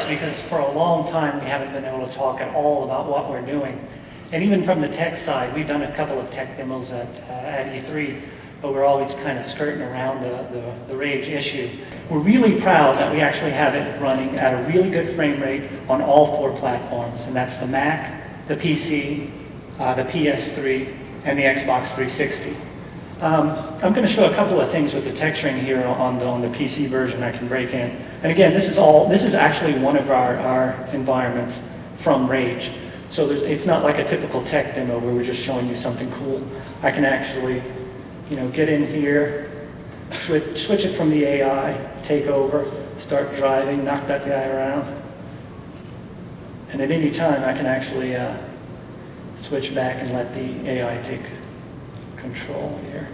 starts because for a long time we haven't been able to talk at all about what we're doing. And even from the tech side, we've done a couple of tech demos at E3, but we're always kind of skirting around the Rage issue. We're really proud that we actually have it running at a really good frame rate on all 4 platforms, and that's the Mac, the PC, the PS3, and the Xbox 360. I'm going to show a couple of things with the texturing here on the PC version I can break in. And again, this is actually one of our environments from Rage. So it's not like a typical tech demo where we're just showing you something cool. I can actually, get in here, switch it from the AI, take over, start driving, knock that guy around. And at any time, I can actually switch back and let the AI take control here.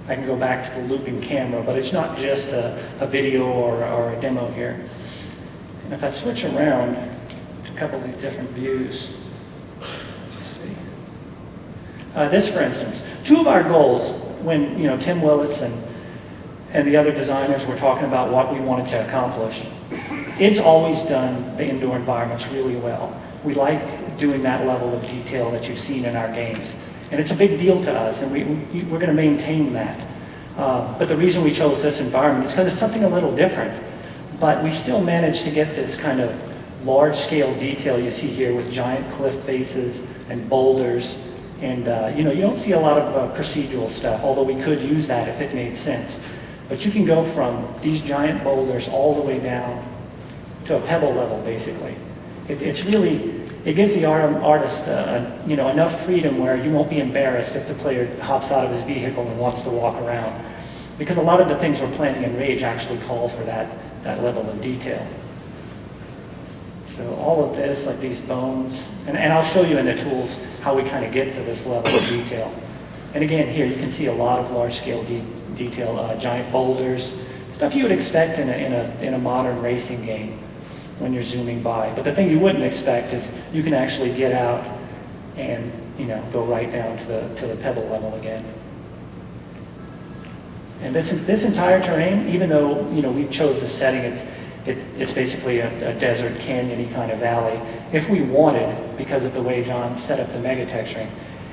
I can go back to the looping camera, but it's not just a video or a demo here. And if I switch around to a couple of these different views, let's see. This, for instance, 2 of our goals when Tim Willits and the other designers were talking about what we wanted to accomplish. It's always done the indoor environments really well. We like doing that level of detail that you've seen in our games. And it's a big deal to us, and we're going to maintain that. But the reason we chose this environment is because it's something a little different. But we still managed to get this kind of large-scale detail you see here with giant cliff faces and boulders. And you don't see a lot of procedural stuff, although we could use that if it made sense. But you can go from these giant boulders all the way down to a pebble level, basically. It gives the artist enough freedom where you won't be embarrassed if the player hops out of his vehicle and wants to walk around. Because a lot of the things we're planning in Rage actually call for that level of detail. So all of this, like these bones, and I'll show you in the tools how we kind of get to this level of detail. And again, here you can see a lot of large-scale detail, giant boulders, stuff you would expect in a modern racing game when you're zooming by. But the thing you wouldn't expect is you can actually get out and go right down to the pebble level again. And this entire terrain, even though we chose the setting, it's basically a desert canyon-y kind of valley. If we wanted, because of the way John set up the mega texturing,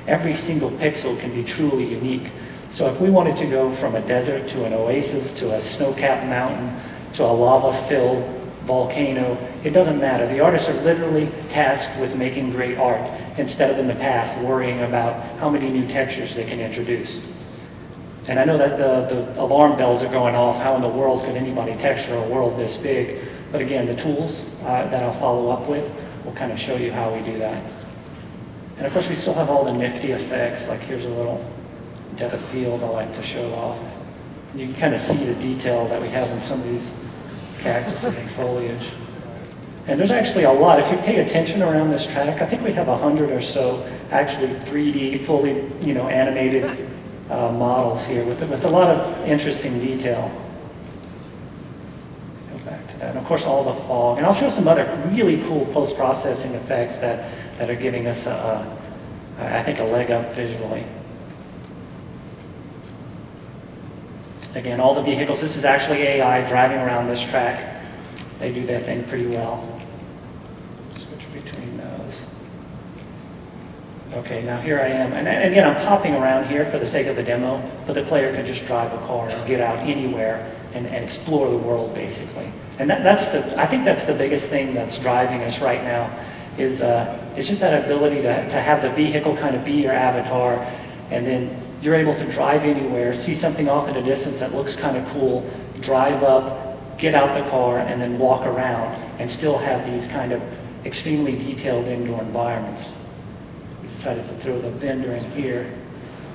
every single pixel can be truly unique. So if we wanted to go from a desert to an oasis to a snow-capped mountain to a lava-filled volcano, it doesn't matter. The artists are literally tasked with making great art instead of in the past worrying about how many new textures they can introduce. And I know that the alarm bells are going off. How in the world could anybody texture a world this big? But again, the tools that I'll follow up with will kind of show you how we do that. And of course, we still have all the nifty effects. Like here's a little depth of field I like to show off. And you can kind of see the detail that we have in some of these cactuses and foliage. And there's actually a lot. If you pay attention around this track, I think we have 100 or so actually 3D, fully animated models here with a lot of interesting detail. Go back to that. And of course, all the fog. And I'll show some other really cool post-processing effects that are giving us, I think, a leg up visually. Again, all the vehicles, this is actually AI driving around this track. They do their thing pretty well. Switch between those. Okay, now here I am. And again, I'm popping around here for the sake of the demo, but the player can just drive a car and get out anywhere and explore the world, basically. And I think that's the biggest thing that's driving us right now, is just that ability to have the vehicle kind of be your avatar, and then you're able to drive anywhere, see something off in the distance that looks kind of cool, drive up, get out the car, and then walk around, and still have these kind of extremely detailed indoor environments. We decided to throw the vendor in here.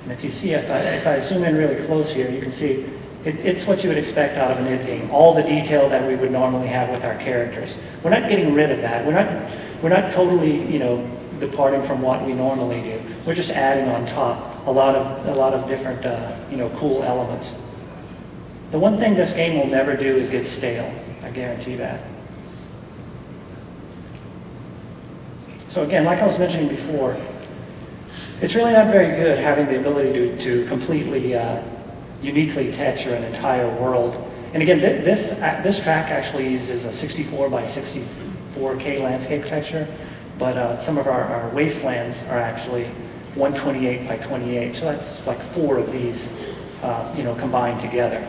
And if you see, if I zoom in really close here, you can see it's what you would expect out of an id game. All the detail that we would normally have with our characters. We're not getting rid of that. We're not totally, departing from what we normally do. We're just adding on top a lot of different, cool elements. The one thing this game will never do is get stale. I guarantee that. So again, like I was mentioning before, it's really not very good having the ability to completely, uniquely texture an entire world And again, this track actually uses a 64 by 64K landscape texture, but some of our wastelands are actually 128 by 28, so that's like 4 of these, combined together.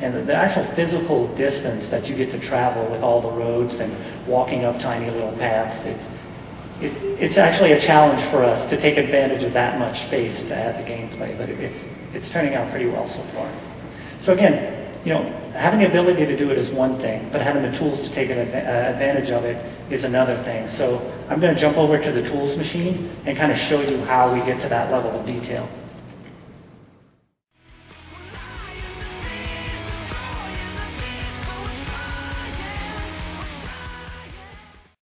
And the actual physical distance that you get to travel with all the roads and walking up tiny little paths, it's actually a challenge for us to take advantage of that much space to add the gameplay, but it's turning out pretty well so far. So again, having the ability to do it is one thing, but having the tools to take advantage of it is another thing. So I'm going to jump over to the tools machine and kind of show you how we get to that level of detail.